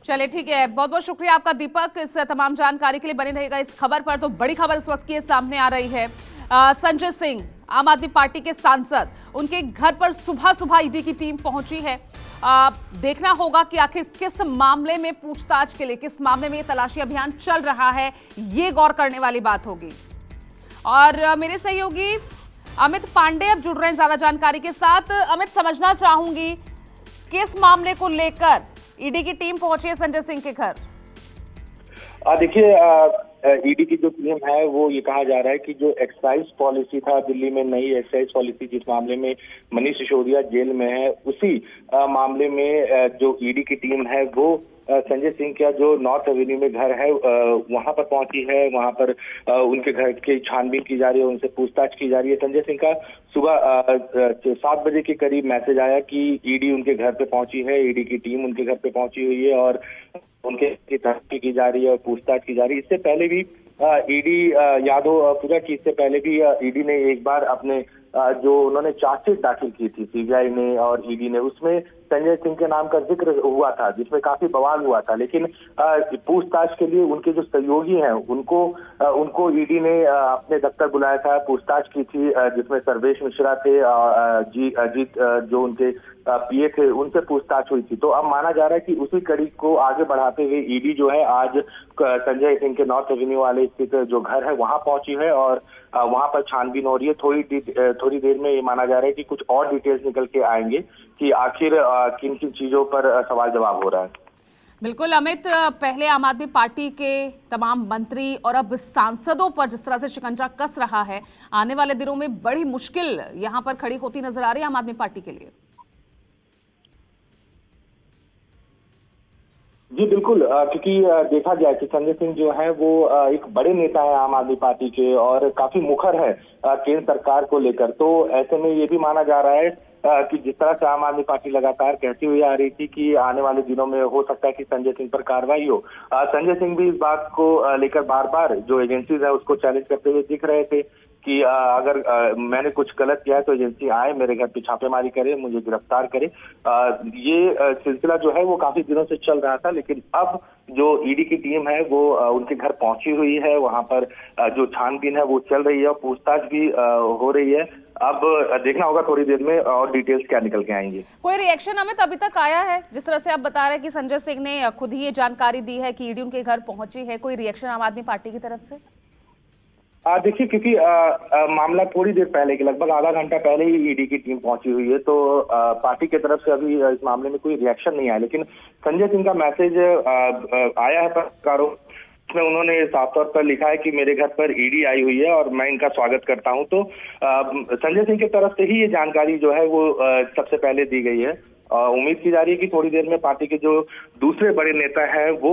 चलिए ठीक है, बहुत बहुत शुक्रिया आपका दीपक, इस तमाम जानकारी के लिए बने रहेगा इस खबर पर। तो बड़ी खबर इस वक्त की सामने आ रही है। संजय सिंह, आम आदमी पार्टी के सांसद, उनके घर पर सुबह सुबह ईडी की टीम पहुंची है। देखना होगा कि आखिर किस मामले में पूछताछ के लिए, किस मामले में ये तलाशी अभियान चल रहा है, ये गौर करने वाली बात होगी। और मेरे सहयोगी अमित पांडे अब जुड़ रहे हैं ज्यादा जानकारी के साथ। अमित, समझना चाहूंगी किस मामले को लेकर ईडी की टीम पहुंची है संजय सिंह के घर। देखिए, ईडी की जो टीम है वो ये कहा जा रहा है कि जो एक्साइज पॉलिसी था दिल्ली में, नई एक्साइज पॉलिसी जिस मामले में मनीष सिसोदिया जेल में है, उसी मामले में जो ईडी की टीम है वो संजय सिंह का जो नॉर्थ एवेन्यू में घर है वहां पर पहुंची है। वहां पर उनके घर की छानबीन की जा रही है, उनसे पूछताछ की जा रही है। संजय सिंह का सुबह 7 बजे के करीब मैसेज आया कि ईडी उनके घर पे पहुंची है, ईडी की टीम उनके घर पे पहुंची हुई है और उनके तहकीक की जा रही है और पूछताछ की जा रही है। इससे पहले भी ईडी याद हो पूजा की, इससे पहले भी ईडी ने एक बार अपने जो उन्होंने चार्जशीट दाखिल की थी सीबीआई ने और ईडी ने, उसमें संजय सिंह के नाम का जिक्र हुआ था जिसमें काफी बवाल हुआ था। लेकिन पूछताछ के लिए उनके जो सहयोगी हैं उनको ईडी ने अपने दफ्तर बुलाया था, पूछताछ की थी, जिसमें सर्वेश मिश्रा थे, अजीत जो उनके पीए थे, उनसे पूछताछ हुई थी। तो अब माना जा रहा है कि उसी कड़ी को आगे बढ़ाते हुए ईडी जो है आज संजय सिंह के नॉर्थ एवेन्यू वाले स्थित जो घर है वहां पहुंची है और वहां पर छानबीन हो रही है। थोड़ी देर में ये माना जा रहा है कि कुछ और डिटेल्स निकल के आएंगे कि आखिर किन किन चीजों पर सवाल जवाब हो रहा है। बिल्कुल अमित, पहले आम आदमी पार्टी के तमाम मंत्री और अब सांसदों पर जिस तरह से शिकंजा कस रहा है, आने वाले दिनों में बड़ी मुश्किल यहां पर खड़ी होती नजर आ रही है आम आदमी पार्टी के लिए। जी बिल्कुल, क्योंकि देखा जाए कि संजय सिंह जो है वो एक बड़े नेता है आम आदमी पार्टी के और काफी मुखर है केंद्र सरकार को लेकर। तो ऐसे में ये भी माना जा रहा है कि जिस तरह से आम आदमी पार्टी लगातार कहती हुई आ रही थी कि आने वाले दिनों में हो सकता है कि संजय सिंह पर कार्रवाई हो, संजय सिंह भी इस बात को लेकर बार बार जो एजेंसीज है उसको चैलेंज करते हुए दिख रहे थे कि अगर मैंने कुछ गलत किया है तो एजेंसी आए, मेरे घर पे छापेमारी करे, मुझे गिरफ्तार करे। ये सिलसिला जो है वो काफी दिनों से चल रहा था, लेकिन अब जो ईडी की टीम है वो उनके घर पहुंची हुई है, वहां पर जो छानबीन है वो चल रही है और पूछताछ भी हो रही है। अब देखना होगा थोड़ी देर में और डिटेल्स क्या निकल के आएंगी। कोई रिएक्शन हमें अभी तक आया है? जिस तरह से आप बता रहे हैं कि संजय सिंह ने खुद ही ये जानकारी दी है कि ईडी उनके घर पहुंची है, कोई रिएक्शन आम आदमी पार्टी की तरफ से? देखिए, क्योंकि मामला थोड़ी देर पहले के लगभग आधा घंटा पहले ही ईडी की टीम पहुंची हुई है, तो पार्टी की तरफ से अभी इस मामले में कोई रिएक्शन नहीं आया। लेकिन संजय सिंह का मैसेज आया है पत्रकारों में, उन्होंने साफ तौर पर लिखा है कि मेरे घर पर ईडी आई हुई है और मैं इनका स्वागत करता हूं। तो संजय सिंह की तरफ से ही ये जानकारी जो है वो सबसे पहले दी गई है। उम्मीद की जा रही है कि थोड़ी देर में पार्टी के जो दूसरे बड़े नेता हैं वो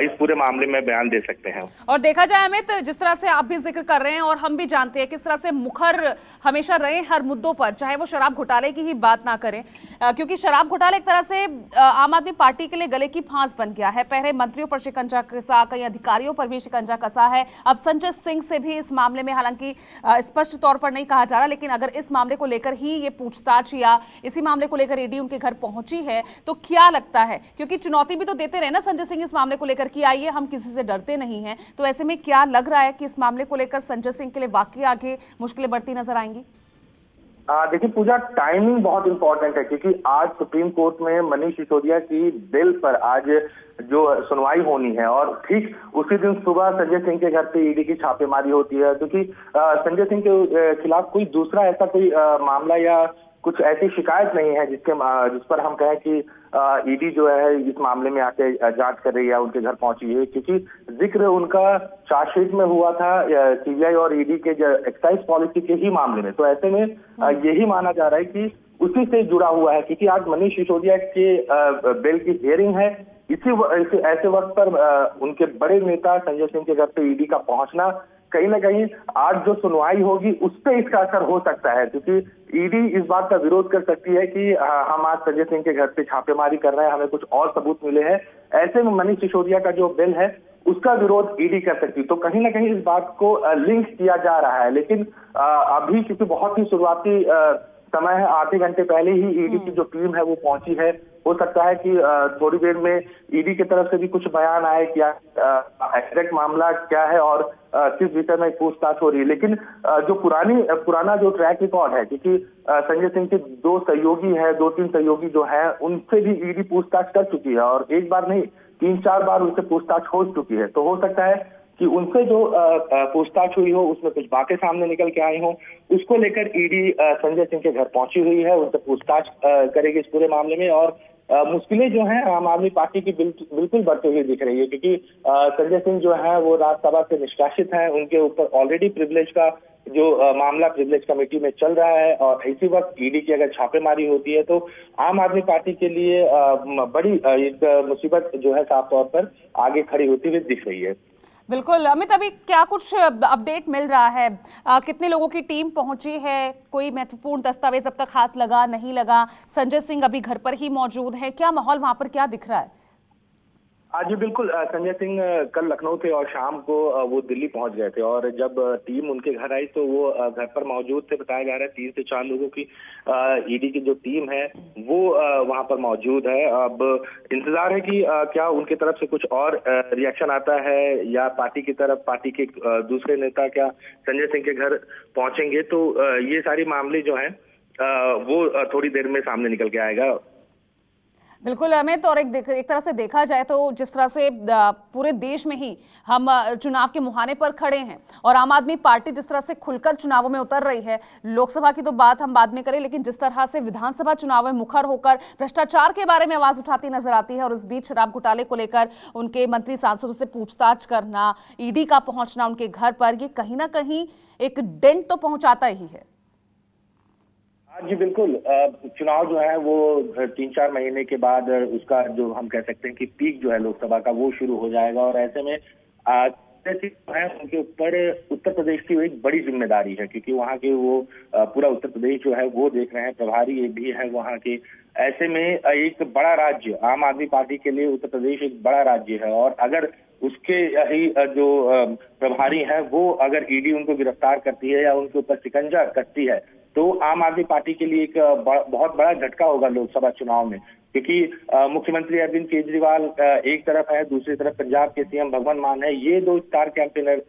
इस पूरे मामले में बयान दे सकते हैं। और देखा जाए अमित, जिस तरह से आप भी जिक्र कर रहे हैं और हम भी जानते हैं किस तरह से मुखर हमेशा रहे हर मुद्दों पर, चाहे वो शराब घोटाले की ही बात ना करें, क्योंकि शराब घोटाला एक तरह से आम आदमी पार्टी के लिए गले की फांस बन गया है। पहले मंत्रियों पर शिकंजा कसा, कई अधिकारियों पर भी शिकंजा कसा है। अब संजय सिंह से भी इस मामले में, हालांकि स्पष्ट तौर पर नहीं कहा जा रहा, लेकिन अगर इस मामले को लेकर ही ये पूछताछ या इसी मामले को लेकर ईडी उनके घर पहुंची है तो क्या लगता है, क्योंकि चुनौती भी तो देते रहे ना संजय सिंह इस मामले को लेकर कि आइए हम किसी से डरते नहीं हैं, तो ऐसे में क्या लग रहा है कि इस मामले को लेकर संजय सिंह के लिए वाकई आगे मुश्किलें बढ़ती नजर आएंगी? देखिए पूजा, टाइमिंग बहुत इंपॉर्टेंट है क्योंकि आज सुप्रीम कोर्ट में मनीष सिसोदिया की बिल पर आज जो सुनवाई होनी है और ठीक उसी दिन सुबह संजय सिंह के घर पे ईडी की छापेमारी होती है, क्योंकि संजय सिंह के खिलाफ कोई दूसरा ऐसा कोई मामला या कुछ ऐसी शिकायत नहीं है जिस पर हम कहें कि ईडी जो है इस मामले में आके जांच कर रही है या उनके घर पहुंची है, क्योंकि जिक्र उनका चार्जशीट में हुआ था सीबीआई और ईडी के एक्साइज पॉलिसी के ही मामले में। तो ऐसे में यही माना जा रहा है कि उसी से जुड़ा हुआ है, क्योंकि आज मनीष सिसोदिया के बिल की हियरिंग है। ऐसे वक्त पर उनके बड़े नेता संजय सिंह के घर पे ईडी का पहुंचना कहीं ना कहीं आज जो सुनवाई होगी उस पर इसका असर हो सकता है, क्योंकि ईडी इस बात का विरोध कर सकती है कि हम आज संजय सिंह के घर पे छापेमारी कर रहे हैं, हमें कुछ और सबूत मिले हैं। ऐसे में मनीष सिसोदिया का जो बिल है उसका विरोध ईडी कर सकती है। तो कहीं ना कहीं इस बात को लिंक किया जा रहा है, लेकिन अभी क्योंकि बहुत ही शुरुआती समय है, आधे घंटे पहले ही ईडी की जो टीम है वो पहुंची है, हो सकता है कि थोड़ी देर में ईडी की तरफ से भी कुछ बयान आए कि एग्जैक्ट मामला क्या है और किस विषय में पूछताछ हो रही है। लेकिन जो पुराना जो ट्रैक रिकॉर्ड है, क्योंकि संजय सिंह के 2-3 सहयोगी जो है उनसे भी ईडी पूछताछ कर चुकी है और एक बार नहीं 3-4 बार उनसे पूछताछ हो चुकी है। तो हो सकता है कि उनसे जो पूछताछ हुई हो उसमें कुछ बातें सामने निकल के आई हो, उसको लेकर ईडी संजय सिंह के घर पहुंची हुई है, उनसे पूछताछ करेगी इस पूरे मामले में। और मुश्किलें जो हैं आम आदमी पार्टी की बिल्कुल बढ़ती हुई दिख रही है, क्योंकि संजय सिंह जो है वो राज्यसभा से निष्कासित हैं, उनके ऊपर ऑलरेडी प्रिविलेज का जो मामला प्रिविलेज कमेटी में चल रहा है और इसी वक्त ईडी की अगर छापेमारी होती है तो आम आदमी पार्टी के लिए बड़ी एक मुसीबत जो है साफ तौर पर आगे खड़ी होती हुई दिख रही है। बिल्कुल अमित, अभी क्या कुछ अपडेट मिल रहा है? कितने लोगों की टीम पहुंची है? कोई महत्वपूर्ण दस्तावेज अब तक हाथ लगा नहीं लगा? संजय सिंह अभी घर पर ही मौजूद है, क्या माहौल वहां पर क्या दिख रहा है? जी बिल्कुल, संजय सिंह कल लखनऊ थे और शाम को वो दिल्ली पहुंच गए थे और जब टीम उनके घर आई तो वो घर पर मौजूद थे। बताया जा रहा है 3 से 4 लोगों की ईडी की जो टीम है वो वहां पर मौजूद है। अब इंतजार है कि क्या उनकी तरफ से कुछ और रिएक्शन आता है या पार्टी की तरफ पार्टी के दूसरे नेता क्या संजय सिंह के घर पहुंचेंगे। तो ये सारी मामले जो है वो थोड़ी देर में सामने निकल के आएगा। बिल्कुल अमित, और एक तरह से देखा जाए तो जिस तरह से पूरे देश में ही हम चुनाव के मुहाने पर खड़े हैं और आम आदमी पार्टी जिस तरह से खुलकर चुनावों में उतर रही है, लोकसभा की तो बात हम बाद में करें, लेकिन जिस तरह से विधानसभा चुनाव में मुखर होकर भ्रष्टाचार के बारे में आवाज उठाती नजर आती है और इस बीच शराब घोटाले को लेकर उनके मंत्री सांसदों से पूछताछ करना, ईडी का पहुंचना उनके घर पर, ये कहीं ना कहीं एक डेंट तो पहुंचाता ही है। जी बिल्कुल, चुनाव जो है वो 3-4 महीने के बाद उसका जो हम कह सकते हैं कि पीक जो है लोकसभा का वो शुरू हो जाएगा और ऐसे में है उनके ऊपर उत्तर प्रदेश की एक बड़ी जिम्मेदारी है, क्योंकि वहाँ के वो पूरा उत्तर प्रदेश जो है वो देख रहे हैं, प्रभारी ये भी है वहाँ के। ऐसे में एक बड़ा राज्य आम आदमी पार्टी के लिए उत्तर प्रदेश एक बड़ा राज्य है और अगर उसके ही जो प्रभारी हैं वो अगर ईडी उनको गिरफ्तार करती है या उनके ऊपर शिकंजा कसती है तो आम आदमी पार्टी के लिए एक बहुत बड़ा झटका होगा लोकसभा चुनाव में, क्योंकि मुख्यमंत्री अरविंद केजरीवाल एक तरफ है, दूसरी तरफ पंजाब के सीएम भगवंत मान है, ये 2 स्टार कैंपेनर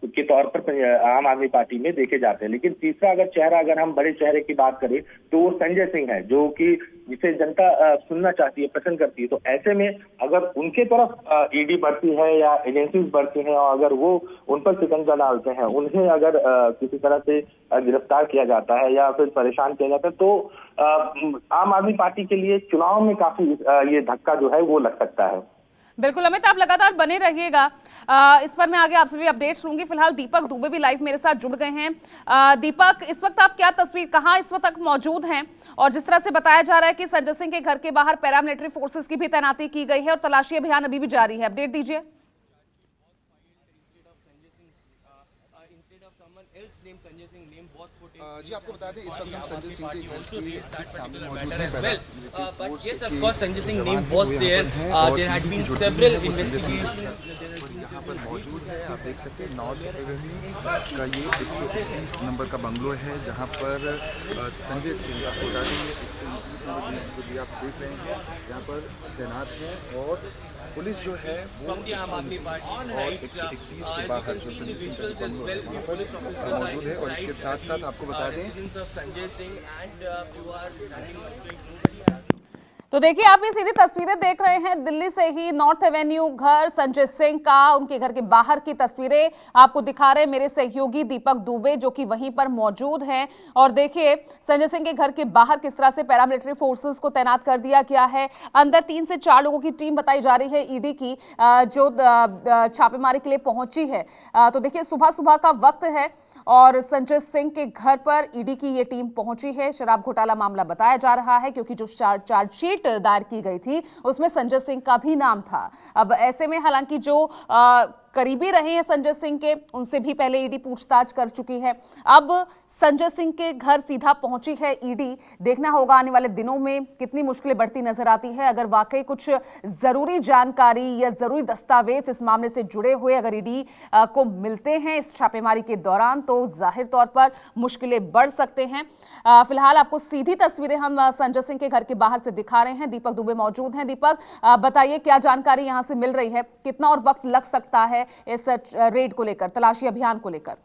के तौर पर आम आदमी पार्टी में देखे जाते हैं। लेकिन तीसरा अगर हम बड़े चेहरे की बात करें तो वो संजय सिंह है, जो कि जिसे जनता सुनना चाहती है, पसंद करती है। तो ऐसे में अगर उनके तरफ ईडी बढ़ती है या एजेंसीज बढ़ती हैं और अगर वो उन पर शिकंजा डालते हैं, उन्हें अगर किसी तरह से गिरफ्तार किया जाता है या फिर परेशान किया जाता है तो आम आदमी पार्टी के लिए चुनाव में काफी ये धक्का जो है वो लग सकता है। बिल्कुल अमित, आप लगातार बने रहिएगा, इस पर मैं आगे आपसे भी अपडेट्स लूंगी। फिलहाल दीपक दुबे भी लाइव मेरे साथ जुड़ गए हैं। दीपक, इस वक्त आप क्या तस्वीर, कहां इस वक्त तक मौजूद हैं? और जिस तरह से बताया जा रहा है कि संजय सिंह के घर के बाहर पैरामिलिट्री फोर्सेस की भी तैनाती की गई है और तलाशी अभियान अभी भी जारी है, अपडेट दीजिए। जी आपको बता दें इस वक्त हम संजय सिंह के घर के सामने मौजूद हैं। But yes, of course, Sanjay Singh name was there. There had been several investigations. यहाँ पर मौजूद है, आप देख सकते हैं नॉर्थ एवेन्यू का ये 131 नंबर का बंगलो है जहाँ पर संजय सिंह आपको बता दें 129 नंबर जो भी आप देख रहे हैं यहाँ पर तैनात है और पुलिस जो है वो आम आदमी पार्टी और 131 के बाहर जो संजय सिंह का बंगलो है वहाँ पर मौजूद है। और इसके साथ साथ आपको बता दें तो देखिए, आप ये सीधी तस्वीरें देख रहे हैं दिल्ली से ही नॉर्थ एवेन्यू घर संजय सिंह का, उनके घर के बाहर की तस्वीरें आपको दिखा रहे हैं मेरे सहयोगी दीपक दुबे, जो कि वहीं पर मौजूद हैं। और देखिए संजय सिंह के घर के बाहर किस तरह से पैरामिलिट्री फोर्सेस को तैनात कर दिया गया है। अंदर 3 से 4 लोगों की टीम बताई जा रही है ईडी की, जो छापेमारी के लिए पहुंची है। तो देखिए सुबह सुबह का वक्त है और संजय सिंह के घर पर ईडी की ये टीम पहुंची है। शराब घोटाला मामला बताया जा रहा है क्योंकि जो चार्जशीट दायर की गई थी उसमें संजय सिंह का भी नाम था। अब ऐसे में हालांकि जो करीबी रहे हैं संजय सिंह के, उनसे भी पहले ईडी पूछताछ कर चुकी है। अब संजय सिंह के घर सीधा पहुंची है ईडी। देखना होगा आने वाले दिनों में कितनी मुश्किलें बढ़ती नजर आती है। अगर वाकई कुछ जरूरी जानकारी या जरूरी दस्तावेज इस मामले से जुड़े हुए अगर ईडी को मिलते हैं इस छापेमारी के दौरान, तो जाहिर तौर पर मुश्किलें बढ़ सकते हैं। फिलहाल आपको सीधी तस्वीरें हम संजय सिंह के घर के बाहर से दिखा रहे हैं। दीपक दुबे मौजूद हैं। दीपक, बताइए क्या जानकारी यहां से मिल रही है, कितना और वक्त लग सकता है इस रेड को लेकर, तलाशी अभियान को लेकर?